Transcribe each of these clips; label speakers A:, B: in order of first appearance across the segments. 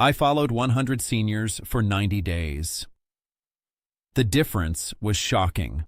A: I followed 100 seniors for 90 days. The difference was shocking.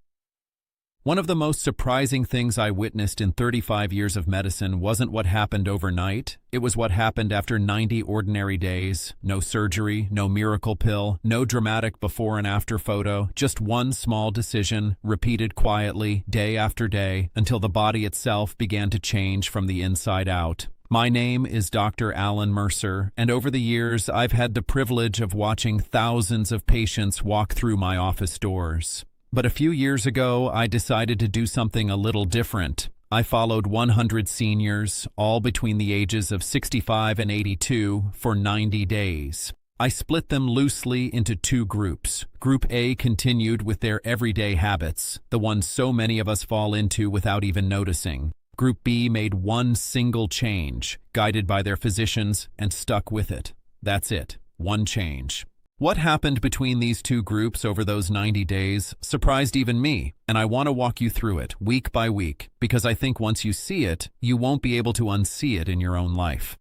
A: One of the most surprising things I witnessed in 35 years of medicine wasn't what happened overnight. It was what happened after 90 ordinary days. No surgery, no miracle pill, no dramatic before and after photo, just one small decision, repeated quietly, day after day, until the body itself began to change from the inside out. My name is Dr. Alan Mercer, and over the years, I've had the privilege of watching thousands of patients walk through my office doors. But a few years ago, I decided to do something a little different. I followed 100 seniors, all between the ages of 65 and 82, for 90 days. I split them loosely into two groups. Group A continued with their everyday habits, the ones so many of us fall into without even noticing. Group B made one single change, guided by their physicians, and stuck with it. That's it, one change. What happened between these two groups over those 90 days surprised even me, and I want to walk you through it week by week, because I think once you see it, you won't be able to unsee it in your own life.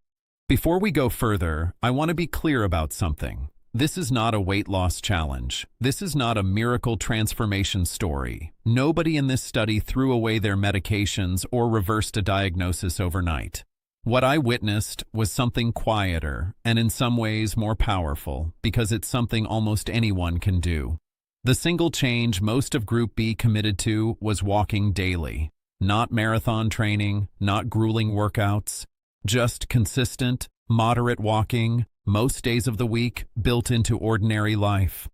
A: Before we go further, I want to be clear about something. This is not a weight loss challenge. This is not a miracle transformation story. Nobody in this study threw away their medications or reversed a diagnosis overnight. What I witnessed was something quieter and in some ways more powerful, because it's something almost anyone can do. The single change most of Group B committed to was walking daily. Not marathon training, not grueling workouts, just consistent, moderate walking, most days of the week, built into ordinary life.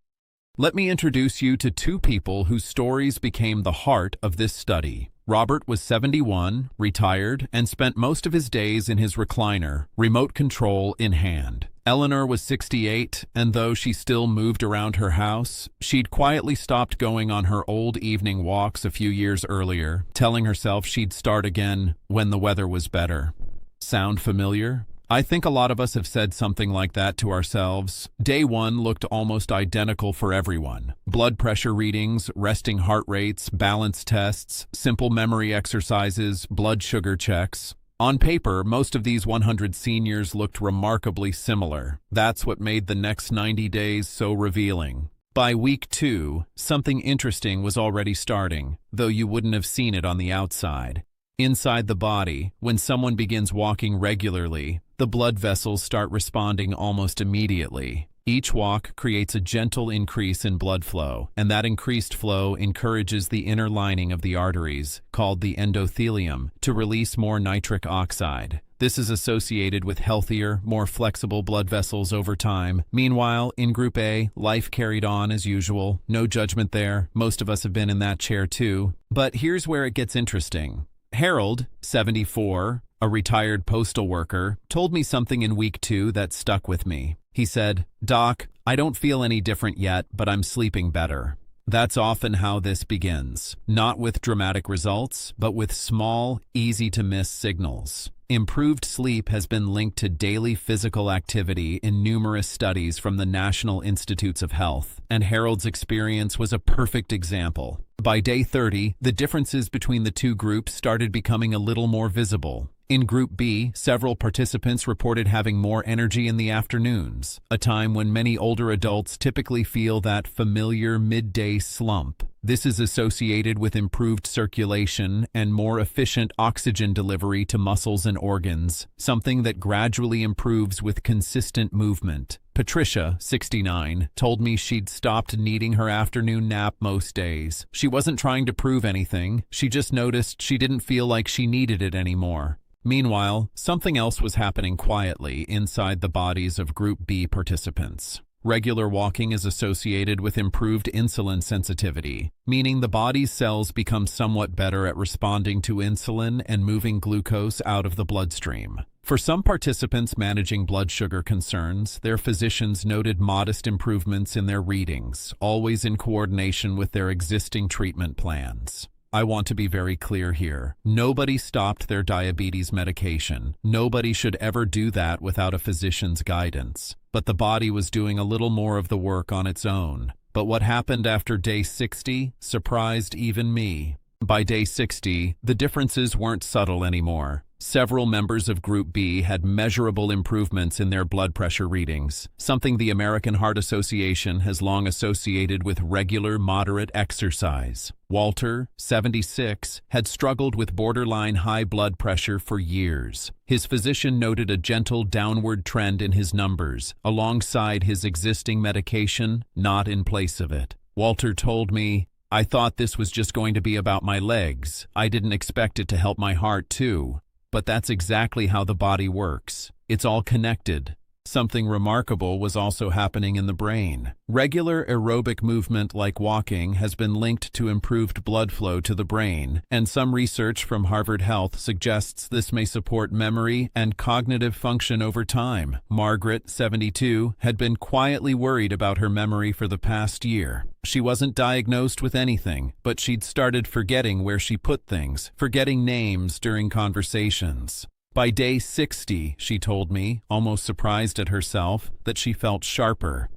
A: Let me introduce you to two people whose stories became the heart of this study. Robert was 71, retired, and spent most of his days in his recliner, remote control in hand. Eleanor was 68, and though she still moved around her house, she'd quietly stopped going on her old evening walks a few years earlier, telling herself she'd start again when the weather was better. Sound familiar? I think a lot of us have said something like that to ourselves. Day one looked almost identical for everyone. Blood pressure readings, resting heart rates, balance tests, simple memory exercises, blood sugar checks. On paper, most of these 100 seniors looked remarkably similar. That's what made the next 90 days so revealing. By week 2, something interesting was already starting, though you wouldn't have seen it on the outside. Inside the body, when someone begins walking regularly, the blood vessels start responding almost immediately. Each walk creates a gentle increase in blood flow, and that increased flow encourages the inner lining of the arteries, called the endothelium, to release more nitric oxide. This is associated with healthier, more flexible blood vessels over time. Meanwhile, in Group A, life carried on as usual. No judgment there. Most of us have been in that chair too. But here's where it gets interesting. Harold, 74, a retired postal worker, told me something in week 2 that stuck with me. He said, "Doc, I don't feel any different yet, but I'm sleeping better." That's often how this begins, not with dramatic results, but with small, easy-to-miss signals. Improved sleep has been linked to daily physical activity in numerous studies from the National Institutes of Health, and Harold's experience was a perfect example. By day 30, the differences between the two groups started becoming a little more visible. In Group B, several participants reported having more energy in the afternoons, a time when many older adults typically feel that familiar midday slump. This is associated with improved circulation and more efficient oxygen delivery to muscles and organs, something that gradually improves with consistent movement. Patricia, 69, told me she'd stopped needing her afternoon nap most days. She wasn't trying to prove anything, she just noticed she didn't feel like she needed it anymore. Meanwhile, something else was happening quietly inside the bodies of Group B participants. Regular walking is associated with improved insulin sensitivity, meaning the body's cells become somewhat better at responding to insulin and moving glucose out of the bloodstream. For some participants managing blood sugar concerns, their physicians noted modest improvements in their readings, always in coordination with their existing treatment plans. I want to be very clear here. Nobody stopped their diabetes medication. Nobody should ever do that without a physician's guidance. But the body was doing a little more of the work on its own. But what happened after day 60 surprised even me. By day 60, the differences weren't subtle anymore. Several members of Group B had measurable improvements in their blood pressure readings, something the American Heart Association has long associated with regular, moderate exercise. Walter, 76, had struggled with borderline high blood pressure for years. His physician noted a gentle downward trend in his numbers, alongside his existing medication, not in place of it. Walter told me, "I thought this was just going to be about my legs. I didn't expect it to help my heart too. But that's exactly how the body works. It's all connected." Something remarkable was also happening in the brain. Regular aerobic movement like walking has been linked to improved blood flow to the brain, and some research from Harvard Health suggests this may support memory and cognitive function over time. Margaret, 72, had been quietly worried about her memory for the past year. She wasn't diagnosed with anything, but she'd started forgetting where she put things, forgetting names during conversations. By day 60, she told me, almost surprised at herself, that she felt sharper.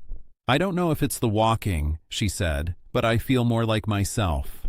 A: "I don't know if it's the walking," she said, "but I feel more like myself."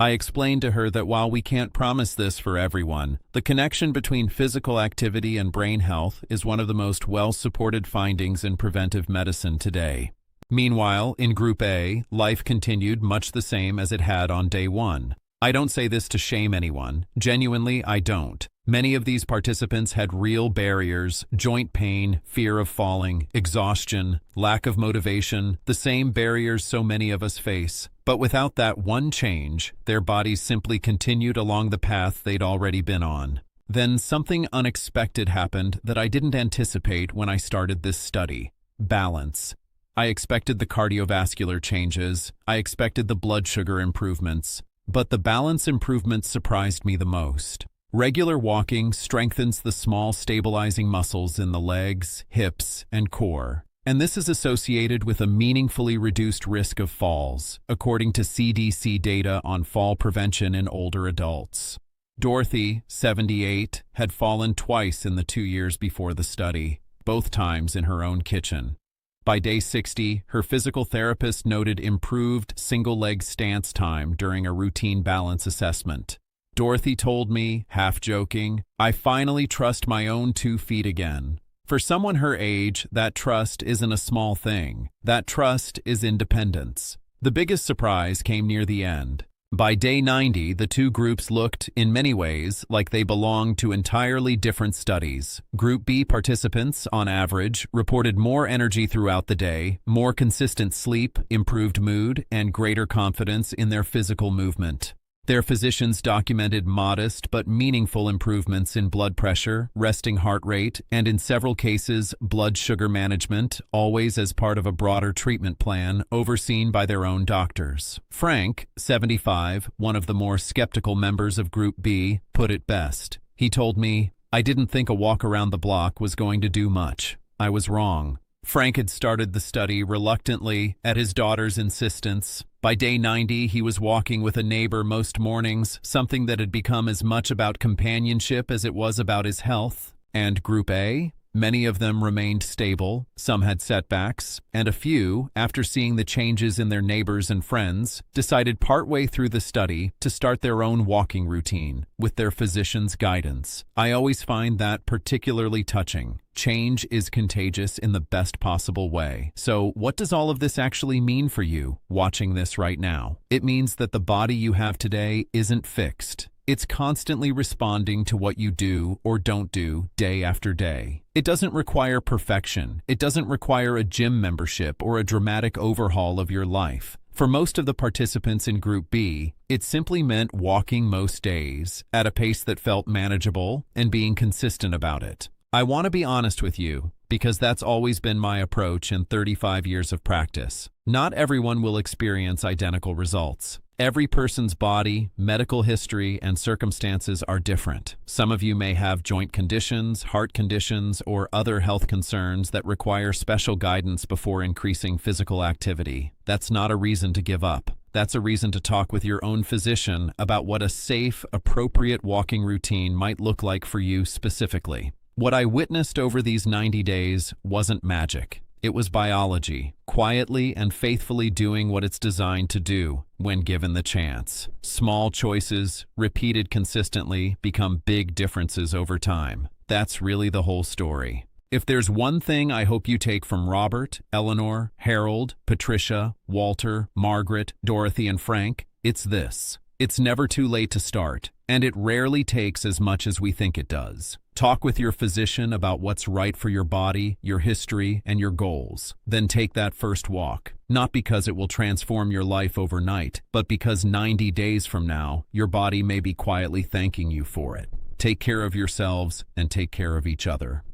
A: I explained to her that while we can't promise this for everyone, the connection between physical activity and brain health is one of the most well-supported findings in preventive medicine today. Meanwhile, in Group A, life continued much the same as it had on day 1. I don't say this to shame anyone. Genuinely, I don't. Many of these participants had real barriers: joint pain, fear of falling, exhaustion, lack of motivation, the same barriers so many of us face. But without that one change, their bodies simply continued along the path they'd already been on. Then something unexpected happened that I didn't anticipate when I started this study: balance. I expected the cardiovascular changes, I expected the blood sugar improvements, but the balance improvements surprised me the most. Regular walking strengthens the small stabilizing muscles in the legs, hips, and core, and this is associated with a meaningfully reduced risk of falls, according to CDC data on fall prevention in older adults. Dorothy, 78, had fallen twice in the 2 years before the study, both times in her own kitchen. By day 60, her physical therapist noted improved single-leg stance time during a routine balance assessment. Dorothy told me, half joking, "I finally trust my own 2 feet again." For someone her age, that trust isn't a small thing. That trust is independence. The biggest surprise came near the end. By day 90, the 2 groups looked, in many ways, like they belonged to entirely different studies. Group B participants, on average, reported more energy throughout the day, more consistent sleep, improved mood, and greater confidence in their physical movement. Their physicians documented modest but meaningful improvements in blood pressure, resting heart rate, and in several cases, blood sugar management, always as part of a broader treatment plan overseen by their own doctors. Frank, 75, one of the more skeptical members of Group B, put it best. He told me, "I didn't think a walk around the block was going to do much. I was wrong." Frank had started the study reluctantly, at his daughter's insistence. By day 90, he was walking with a neighbor most mornings, something that had become as much about companionship as it was about his health. And Group A? Many of them remained stable, some had setbacks, and a few, after seeing the changes in their neighbors and friends, decided partway through the study to start their own walking routine, with their physician's guidance. I always find that particularly touching. Change is contagious in the best possible way. So, what does all of this actually mean for you, watching this right now? It means that the body you have today isn't fixed. It's constantly responding to what you do or don't do day after day. It doesn't require perfection. It doesn't require a gym membership or a dramatic overhaul of your life. For most of the participants in Group B, it simply meant walking most days, at a pace that felt manageable, and being consistent about it. I want to be honest with you, because that's always been my approach in 35 years of practice. Not everyone will experience identical results. Every person's body, medical history, and circumstances are different. Some of you may have joint conditions, heart conditions, or other health concerns that require special guidance before increasing physical activity. That's not a reason to give up. That's a reason to talk with your own physician about what a safe, appropriate walking routine might look like for you specifically. What I witnessed over these 90 days wasn't magic. It was biology, quietly and faithfully doing what it's designed to do. when given the chance. Small choices, repeated consistently, become big differences over time. That's really the whole story. If there's one thing I hope you take from Robert, Eleanor, Harold, Patricia, Walter, Margaret, Dorothy, and Frank, it's this. It's never too late to start, and it rarely takes as much as we think it does. Talk with your physician about what's right for your body, your history, and your goals. Then take that first walk. Not because it will transform your life overnight, but because 90 days from now, your body may be quietly thanking you for it. Take care of yourselves and take care of each other.